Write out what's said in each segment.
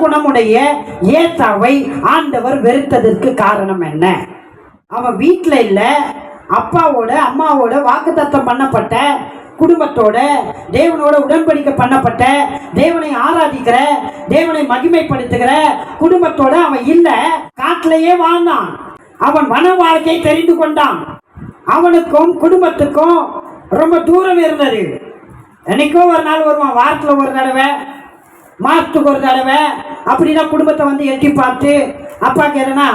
குணமுடைய ஏசாவை ஆண்டவர் வெறுத்ததற்கு காரணம் என்ன? அவன் வீட்டில் இல்லை, அப்பாவோட அம்மாவோட வாக்குத்தத்தம் பண்ணப்பட்ட குடும்பத்தோட, தேவனோட உடன்படிக்கை பண்ணப்பட்ட, தேவனை ஆராதிக்கிற, தேவனை மகிமைப்படுத்துகிற குடும்பத்தோட அவன் இல்லை. காட்டிலேயே வாழ்ந்தான். அவன் வன வாழ்க்கை தெரிந்து கொண்டான். அவனுக்கும் குடும்பத்துக்கும் ரொம்ப தூரம் இருந்தது. என்னைக்கோ ஒரு நாள் வருவான், வாரத்தில் ஒரு தடவை, மாசத்துக்கு ஒரு தடவை, அப்படிதான் குடும்பத்தை வந்து எட்டி பார்த்து அப்பாவுக்கு என்னன்னா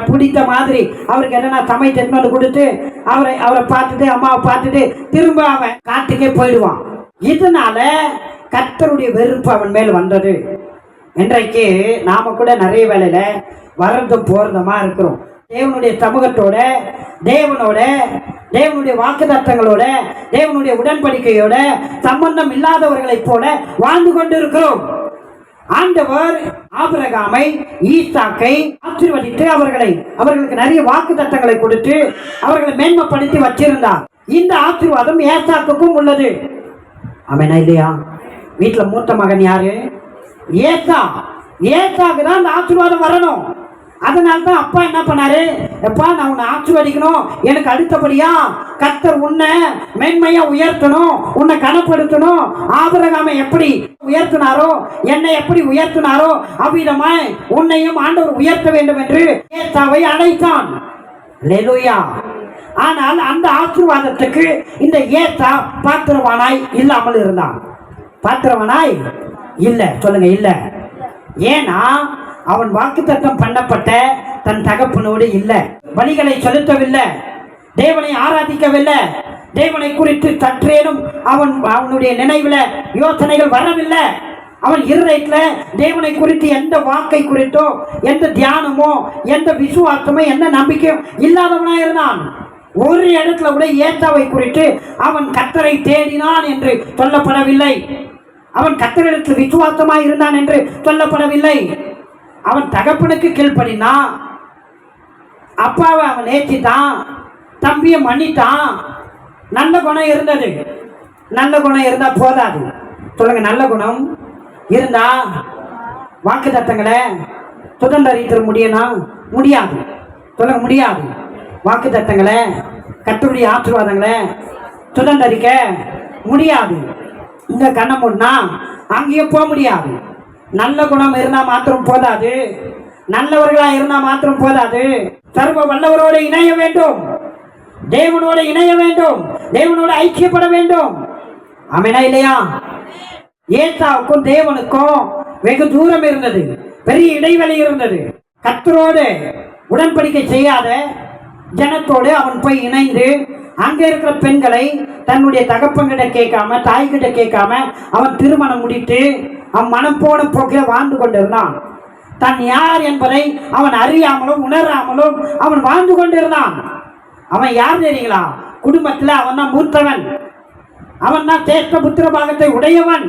பிடித்த மாதிரி அவருக்கு என்னன்னா சமைத்து எடுத்து கொடுத்து அவரை பார்த்துட்டு அம்மாவை பார்த்துட்டு திரும்ப அவன் காட்டுக்கே போயிடுவான். இதனால கர்த்தருடைய வெறுப்பு அவன் மேல் வந்தது. இன்றைக்கு நாம கூட நிறைய வேலையில வர்றதும் போறதுமா இருக்கிறோம். தேவனுடைய சமூகத்தோட, தேவனுடைய வாக்குத்தத்தங்களோட, தேவனுடைய உடன்படிக்கையோட சம்பந்தம் இல்லாதவர்களைப் போல வாழ்ந்து கொண்டு இருக்கிறோம். ஆண்டவர் ஆபிரகாமை, ஈசாக்கை ஆசீர்வதித்து அவர்களுக்கு நிறைய வாக்குத்தத்தங்களை கொடுத்து அவர்களை மேன்மைப்படுத்தி வச்சிருந்தார். இந்த ஆசீர்வாதம் ஏசாக்குக்கும் உள்ளது. ஆமெனா இல்லையா? வீட்டில் மூத்த மகன் யாரு? ஏசாக்கு தான் அந்த ஆசீர்வாதம் வரணும். அதனால தான் அப்பா என்ன பண்ணாரு, எப்பா நான் உன்னை ஆசீர்வதிக்கணும், எனக்கு அடுத்தபடியா கர்த்தர் உன்னை மேன்மையா உயர்த்தணும், உன்னை கனப்படுத்தணும். ஆபிரகாமை எப்படி உயர்த்தினாரோ, என்னை எப்படி உயர்த்தினாரோ அவ்விதமாய் உன்னையும் ஆண்டவர் உயர்த்த வேண்டும் என்று ஏசாவை அழைத்தான். அல்லேலூயா. ஆனால் அந்த ஆசீர்வாதத்துக்கு இந்த ஏசா பாத்திரவானாய் இல்லாமல் இருந்தான். பாத்திரவானாய் இல்லை, சொல்லுங்க இல்லை. ஏன்னா அவன் வாக்குத்தத்தம் பண்ணப்பட்ட தன் தகப்பனோடு இல்லை, பலிகளை செலுத்தவில்லை, தேவனை ஆராதிக்கவில்லை, தேவனை குறித்து சற்றேனும் அவனுடைய நினைவுல யோசனைகள் வரவில்லை. அவன் இருதயத்துல தேவனை குறித்து எந்த வாக்கை குறித்தோ, எந்த தியானமோ, எந்த விசுவாசமோ, எந்த நம்பிக்கையும் இல்லாதவனா இருந்தான். ஒரு இடத்துல கூட ஏசாவை குறித்து அவன் கர்த்தரை தேடினான் என்று சொல்லப்படவில்லை. அவன் கர்த்தரிடத்தில் விசுவாசமாய் இருந்தான் என்று சொல்லப்படவில்லை. அவன் தகப்பனுக்கு கீழ்ப்படினான், அப்பாவை அவன் நேசித்தான், தம்பியை மன்னித்தான். நல்ல குணம் இருந்தது. நல்ல குணம் இருந்தா போதாது, சொல்லுங்க. நல்ல குணம் இருந்தா வாக்குத்தத்தங்களை சுதந்திரிக்க முடியாது, சொல்லுங்க, முடியாது. வாக்குத்தத்தங்களை, கர்த்தருடைய ஆசீர்வாதங்களை சுதந்திரிக்க முடியாது. இங்க கண்ணை மூடினா அங்கேயும் போக முடியாது. நல்ல குணம் இருந்தா மாத்திரம் போதாது, நல்லவர்களா இருந்தா மாத்திரம் போதாது. சர்வ வல்லவரோடு இணைய வேண்டும், தேவனோடு இணைய வேண்டும், தேவனோடு ஐக்கியப்பட வேண்டும். ஆமெனா இல்லையா? ஏசாவுக்கும் தேவனுக்கும் வெகு தூரம் இருந்தது, பெரிய இடைவெளி இருந்தது. கர்த்தரோடு உடன்படிக்கை செய்யாத ஜனத்தோடு அவன் போய் இணைந்து அங்க இருக்கிற பெண்களை தன்னுடைய தகப்பன்கிட்ட கேட்காம, தாய்கிட்ட கேட்காம அவன் திருமணம் முடித்து அவன் மனம் போன போக்கில் வாழ்ந்து கொண்டிருந்தான். தன் யார் என்பதை அவன் அறியாமலும் உணராமலும் அவன் வாழ்ந்து கொண்டிருந்தான். அவன் யார் தெரியுங்களா? குடும்பத்தில் அவன் தான் மூத்தவன், அவன் தான் சேஷ்ட புத்திர பாகத்தை உடையவன்.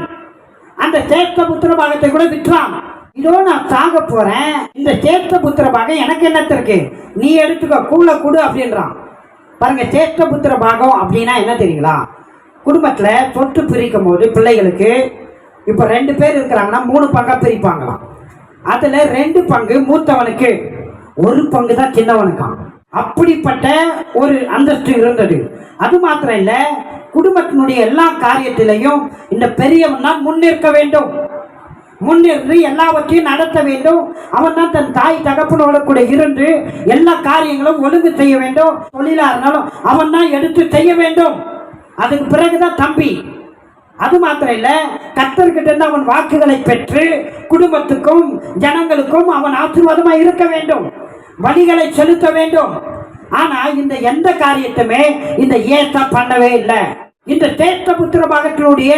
அந்த சேஷ்ட புத்திர பாகத்தை கூட விற்றான். இதோ நான் சாக போறேன், இந்த சேஷ்ட புத்திர பாகம் எனக்கு என்னத்திற்கு, நீ எடுத்துக்க, கூழ கொடு அப்படின்றான். பாருங்க, சேஷ்ட புத்திர பாகம் அப்படின்னா என்ன தெரியுங்களா? குடும்பத்தில் சொத்து பிரிக்கும் போது பிள்ளைகளுக்கு இப்போ 2 பேர் இருக்கிறாங்கன்னா 3 பங்கா பிரிப்பாங்களாம். அதில் 2 பங்கு மூத்தவனுக்கு, 1 பங்கு தான் சின்னவனுக்காம். அப்படிப்பட்ட ஒரு அந்தஸ்து இருந்தது. அது மாத்திரம் இல்லை, குடும்பத்தினுடைய எல்லா காரியத்திலையும் இந்த பெரியவன் தான் முன்னிற்க வேண்டும், முன்னிருந்து எல்லாவற்றையும் நடத்த வேண்டும். அவன் தான் தன் தாய் தகப்பனோட கூட இருந்து எல்லா காரியங்களும் ஒழுங்கு செய்ய வேண்டும். தொழிலா இருந்தாலும் அவன் தான் எடுத்து செய்ய வேண்டும். அதுக்கு பிறகுதான் தம்பி. அது மாத்திரம் இல்ல, கர்த்தர்கிட்ட இருந்து அவன் வாக்குகளை பெற்று குடும்பத்துக்கும் ஜனங்களுக்கும் அவன் ஆசீர்வாதமா இருக்க வேண்டும், வழிகளை செலுத்த வேண்டும். ஆனா இந்த எந்த காரியத்துமே இந்த ஏசா பண்ணவே இல்லை. இந்த சேஷ்ட புத்திர பாகத்தினுடைய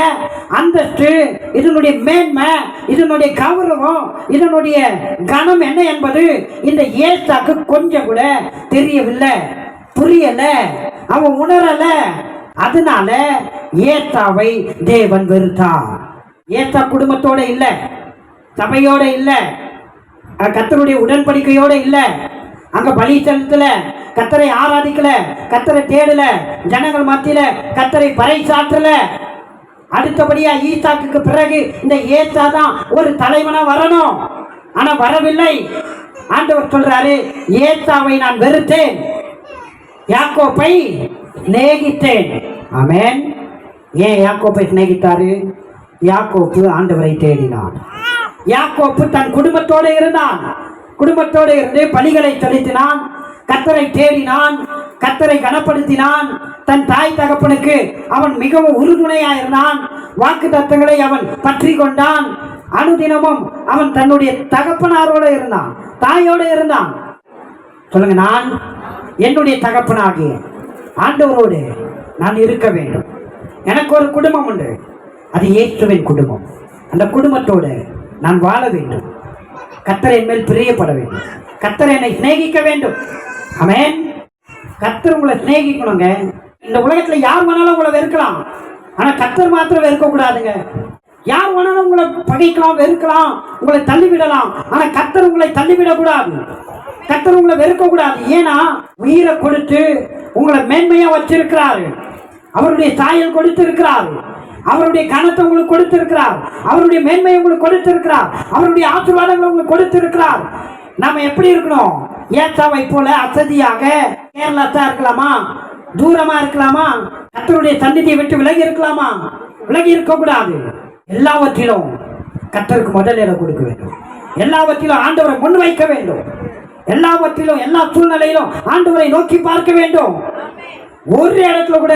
அந்தஸ்து, இதனுடைய மேன்மை, இதனுடைய கௌரவம், இதனுடைய கனம் என்ன என்பது இந்த ஏசாக்கு கொஞ்சம் கூட தெரியவில்லை, புரியல, அவன் உணரல. அதனால ஏசாவை தேவன் வெறுத்தார். ஏசா குடும்பத்தோட இல்ல, சபையோட இல்ல, கர்த்தருடைய உடன்படிக்கையோட இல்ல, அங்க பலி செலுத்தல, கர்த்தரை ஆராதிக்கல, கர்த்தரை தேடல, ஜனங்கள் மத்தியில கர்த்தரை பறைசாற்றல. அடுத்தபடியா ஈசாக்குக்கு பிறகு இந்த ஏசா தான் ஒரு தலைவனா வரணும். ஆனா வரவில்லை. ஆண்டவர் சொல்றாரு, ஏசாவை நான் வெறுத்தேன், யாக்கோப்பை சிநேகித்தேன். ஆமென். ஏன் யாக்கோப்பை சிநேகித்தாரு? யாக்கோப்பு ஆண்டவரை தேடினான். யாக்கோப்பு தன் குடும்பத்தோடு இருந்தான். குடும்பத்தோடு இருந்து பலிகளை செலுத்தினான், கர்த்தரை தேடினான், கர்த்தரை கனப்படுத்தினான். தன் தாய் தகப்பனுக்கு அவன் மிகவும் உறுதுணையாயிருந்தான். வாக்கு தத்தங்களை அவன் பற்றி கொண்டான். அனுதினமும் அவன் தன்னுடைய தகப்பனாரோடு இருந்தான், தாயோடு இருந்தான். சொல்லுங்க, நான் என்னுடைய தகப்பனாகிய ஆண்டவரோடு நான் இருக்க வேண்டும். எனக்கு ஒரு குடும்பம் உண்டு, அது இயேசுவின் குடும்பம். அந்த குடும்பத்தோடு நான் வாழ வேண்டும். கர்த்தர் என் மேல் பிரியப்பட வேண்டும். கர்த்தர் என்னை சிநேகிக்க வேண்டும். ஆமென். கர்த்தர் உங்களை சிநேகிக்கணுங்க. இந்த உலகத்துல யார் வேணாலும் உங்களை வெறுக்கலாம், ஆனா கர்த்தர் மாத்திரம் வெறுக்க கூடாதுங்க. யார் வேணாலும் உங்களை பகைக்கலாம், வெறுக்கலாம், உங்களை தள்ளிவிடலாம், ஆனா கர்த்தர் உங்களை தள்ளிவிடக் கூடாது. கர்த்தர் உங்களை வெறுக்க கூடாது. ஏன்னா உயிரை கொடுத்து உங்களை மேன்மையா வச்சிருக்கிறாரு. அவருடைய சாயல் கொடுத்திருக்கிறார். அவருடைய கனத்தை உங்களுக்கு கொடுத்திருக்கிறார். அவருடைய மேன்மையை உங்களுக்கு கொடுத்திருக்கிறார். அவருடைய ஆசீர்வாதங்களை உங்களுக்கு கொடுத்திருக்கிறார். நாம எப்படி இருக்கணும்? ஏசாவை போல அசதியாக கேர்லெஸ்ஸா இருக்கலாமா? தூரமா இருக்கலாமா? கர்த்தருடைய சந்நிதியை விட்டு விலகி இருக்கலாமா? விலகி இருக்க கூடாது. எல்லாவற்றிலும் கர்த்தருக்கு முதல் இடம் கொடுக்க வேண்டும். எல்லாவற்றிலும் ஆண்டவரை முன் வைக்க வேண்டும். எல்லாவற்றிலும் எல்லா சூழ்நிலையிலும் ஆண்டவரை நோக்கி பார்க்க வேண்டும். ஒரு இடத்துல கூட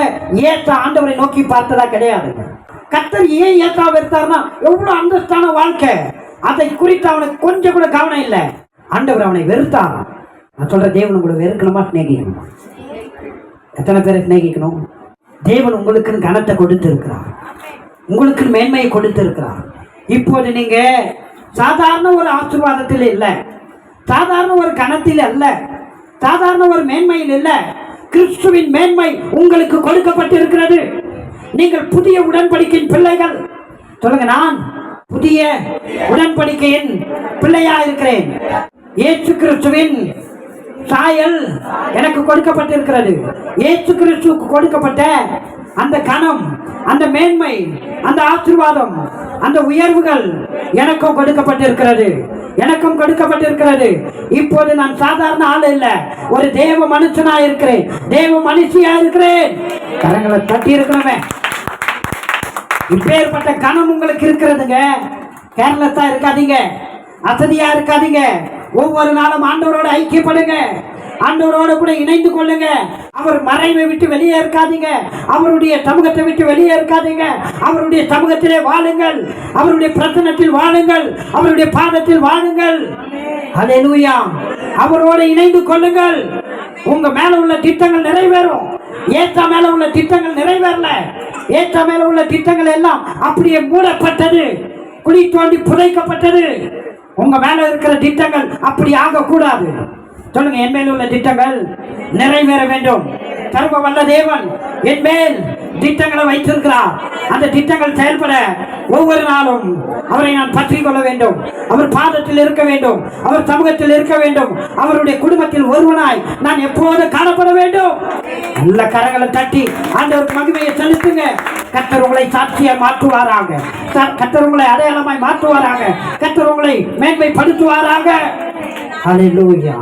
ஏசா ஆண்டவரை நோக்கி பார்த்ததா கிடையாது. கர்த்தர் ஏன் ஏசா வெறுத்தார்னா, எவ்வளவு அந்தஸ்தான வாழ்க்கை, அதை குறித்து அவனுக்கு கொஞ்சம் கூட கவனம் இல்லை. ஆண்டவர் அவனை வெறுத்தார். நான் சொல்ற, தேவன் உங்களை வெறுக்கணுமா சிநேகிக்கணுமா? எத்தனை பேரை சிநேகிக்கணும்? தேவன் உங்களுக்கு கனத்தை கொடுத்து இருக்கிறார், உங்களுக்கு மேன்மையை கொடுத்து இருக்கிறார். இப்போது நீங்க சாதாரண ஒரு ஆசீர்வாதத்தில் இல்லை, சாதாரண ஒரு கனத்தில் அல்ல, சாதாரண ஒரு மேன்மையில் இல்லை. கிறிஸ்துவின் மேன்மை உங்களுக்கு கொடுக்கப்பட்டிருக்கிறது. நீங்கள் புதிய உடன்படிக்கையின் பிள்ளைகள். சொல்லுங்க, நான் புதிய உடன்படிக்கையின் பிள்ளையா இருக்கிறேன். இயேசு கிறிஸ்துவின் சாயல் எனக்கு கொடுக்கப்பட்டிருக்கிறது. இயேசு கிறிஸ்துவுக்கு கொடுக்கப்பட்ட அந்த கனம், அந்த மேன்மை, அந்த ஆசீர்வாதம், அந்த உயர்வுகள் எனக்கும் கொடுக்கப்பட்டிருக்கிறது. எனக்கும் கொடுக்கப்பட்டிருக்கிறது. இப்போது நான் சாதாரண ஆள் இல்ல, ஒரு தேவ மனுஷனா இருக்கிறேன், தேவ மனுஷியா இருக்கிறேன். கரங்களை தட்டி இருக்கணுமே. இப்பேற்பட்ட கனம் உங்களுக்கு இருக்கிறதுங்க. கேர்லெஸ்ஸா இருக்காதீங்க, அசதியா இருக்காதீங்க. ஒவ்வொரு நாளும் ஆண்டவரோட ஐக்கியப்படுங்க, ஆண்டவரோடு கூட இணைந்து கொள்ளுங்க. அவர் மறைவை விட்டு வெளியே இருக்காதீங்க, அவருடைய சமூகத்தை விட்டு வெளியே இருக்காதீங்க. அவருடைய சமூகத்திலே வாழுங்கள், அவருடைய பிரசன்னத்தில் வாழுங்கள், அவருடைய பாதத்தில் வாழுங்கள். ஹல்லேலூயா. அவரோடு இணைந்து கொள்ளுங்கள். உங்க மேல உள்ள திட்டங்கள் நிறைவேறும். ஏசா மேல உள்ள திட்டங்கள் நிறைவேறல. ஏசா மேல உள்ள திட்டங்கள் எல்லாம் அப்படியே மூடப்பட்டது, குழி தோண்டி புதைக்கப்பட்டது. உங்க மேல இருக்கிற திட்டங்கள் அப்படி ஆகக்கூடாது. சொல்லுங்க, என் மேல் உள்ள திட்டங்கள் நிறைவேற வேண்டும். சர்வ வல்ல தேவன் என் மேல் திட்டங்களை வைத்திருக்கிறார். அந்த திட்டங்கள் செயல்பட ஒவ்வொரு நாளும் அவரை நான் பற்றி கொள்ள வேண்டும். அவர் பாதத்தில் இருக்க வேண்டும், அவர் சமூகத்தில் இருக்க வேண்டும், அவருடைய குடும்பத்தில் ஒருவனாய் நான் எப்போது காணப்பட வேண்டும். நல்ல கரங்களை தட்டி ஆண்டவருக்கு மகிமையை செலுத்துங்க. கர்த்தர் உங்களை சாட்சியை மாற்றுவாராக. கர்த்தர் உங்களை அடையாளமாய் மாற்றுவாராக. கர்த்தர் உங்களை மேன்மைப்படுத்துவாராக. ஹல்லேலூயா.